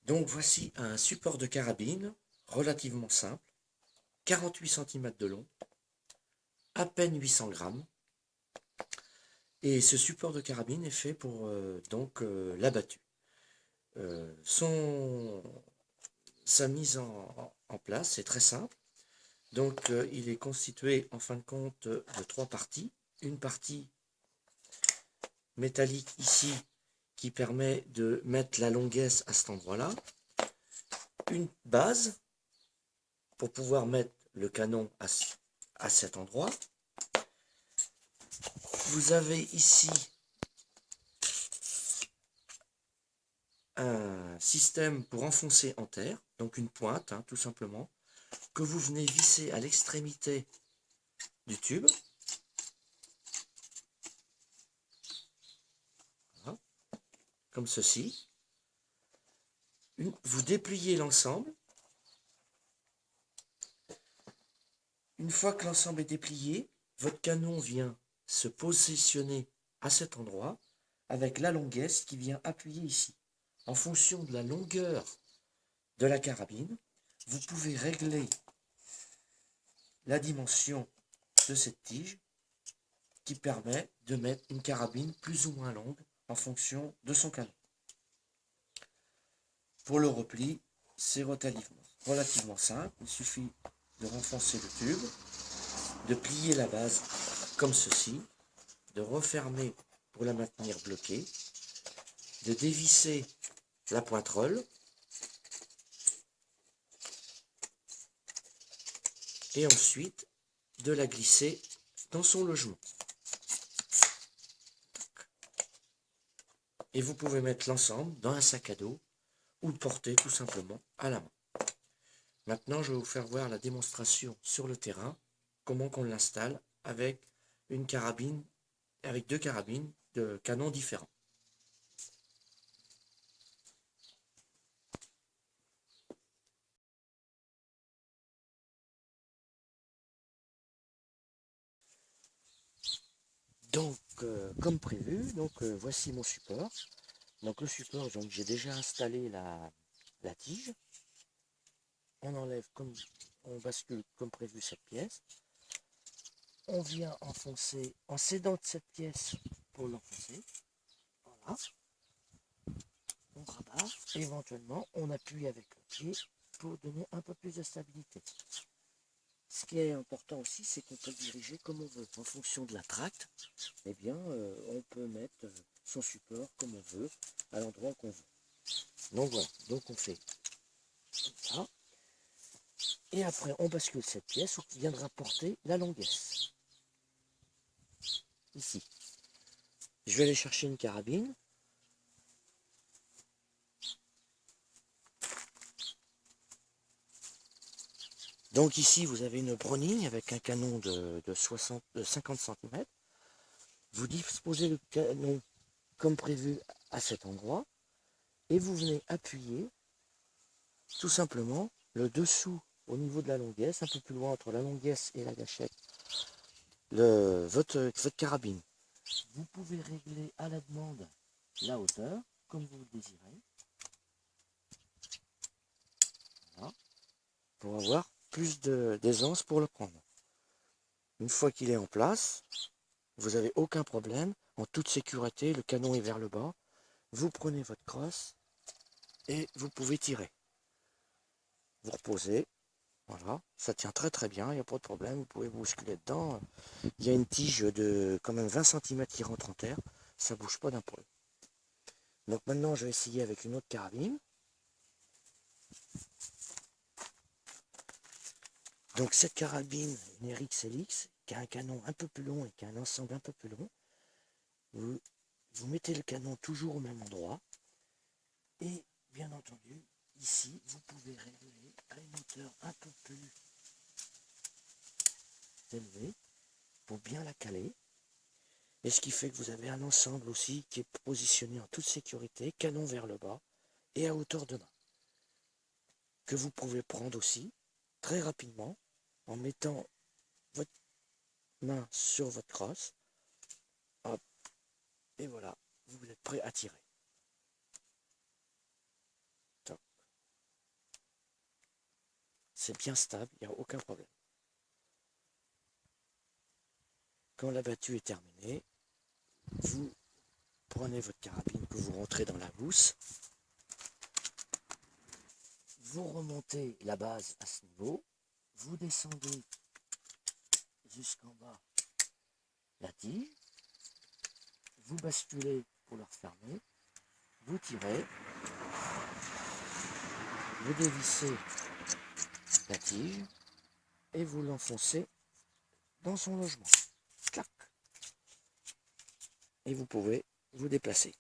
Donc voici un support de carabine relativement simple, 48 cm de long, à peine 800 grammes. Et ce support de carabine est fait pour l'abattu. Sa mise en place est très simple. Donc il est constitué en fin de compte de trois parties. Une partie métallique ici qui permet de mettre la longuesse à cet endroit-là. Une base pour pouvoir mettre le canon à cet endroit. Vous avez ici un système pour enfoncer en terre, donc une pointe, tout simplement, que vous venez visser à l'extrémité du tube. Voilà, comme ceci. Vous dépliez l'ensemble. Une fois que l'ensemble est déplié, votre canon vient se positionner à cet endroit avec la longuesse qui vient appuyer ici. En fonction de la longueur de la carabine, vous pouvez régler la dimension de cette tige qui permet de mettre une carabine plus ou moins longue en fonction de son canon. Pour le repli, c'est relativement simple. Il suffit de renfoncer le tube, de plier la base comme ceci, de refermer pour la maintenir bloquée, de dévisser la pointerolle et ensuite de la glisser dans son logement. Et vous pouvez mettre l'ensemble dans un sac à dos ou le porter tout simplement à la main. Maintenant, je vais vous faire voir la démonstration sur le terrain, comment on l'installe avec une carabine, avec deux carabines de canons différents. Donc, comme prévu, voici mon support. Donc le support, j'ai déjà installé la tige. On enlève on bascule comme prévu cette pièce. On vient enfoncer en s'aidant de cette pièce pour l'enfoncer. Voilà. On rabat. Éventuellement, on appuie avec le pied pour donner un peu plus de stabilité. Ce qui est important aussi, c'est qu'on peut le diriger comme on veut. En fonction de la tracte, eh bien, on peut mettre son support comme on veut, à l'endroit qu'on veut. Donc voilà, donc on fait comme ça. Et après, on bascule cette pièce qui viendra porter la longuesse. Ici. Je vais aller chercher une carabine. Donc ici, vous avez une Browning avec un canon de 50 cm. Vous disposez le canon comme prévu à cet endroit. Et vous venez appuyer tout simplement le dessous au niveau de la longuesse, un peu plus loin entre la longuesse et la gâchette, votre carabine. Vous pouvez régler à la demande la hauteur, comme vous le désirez. Voilà. Pour avoir plus d'aisance pour le prendre. Une fois qu'il est en place, vous n'avez aucun problème. En toute sécurité, le canon est vers le bas. Vous prenez votre crosse et vous pouvez tirer. Vous reposez. Voilà, ça tient très très bien, il n'y a pas de problème, vous pouvez vous bousculer dedans. Il y a une tige de quand même 20 cm qui rentre en terre, ça ne bouge pas d'un poil. Donc maintenant je vais essayer avec une autre carabine. Donc cette carabine, une RXLX, qui a un canon un peu plus long et qui a un ensemble un peu plus long, vous mettez le canon toujours au même endroit. Et bien entendu, ici, vous pouvez régler à une hauteur un peu plus élevée pour bien la caler. Et ce qui fait que vous avez un ensemble aussi qui est positionné en toute sécurité, canon vers le bas et à hauteur de main. Que vous pouvez prendre aussi très rapidement en mettant votre main sur votre crosse. Hop, et voilà, vous êtes prêt à tirer. Top. c'est bien stable, il n'y a aucun problème. Quand la battue est terminée, vous prenez votre carabine que vous rentrez dans la housse, vous remontez la base à ce niveau, vous descendez jusqu'en bas la tige, vous basculez pour le refermer, vous tirez, vous dévissez la tige et vous l'enfoncez dans son logement. Clac. Et vous pouvez vous déplacer.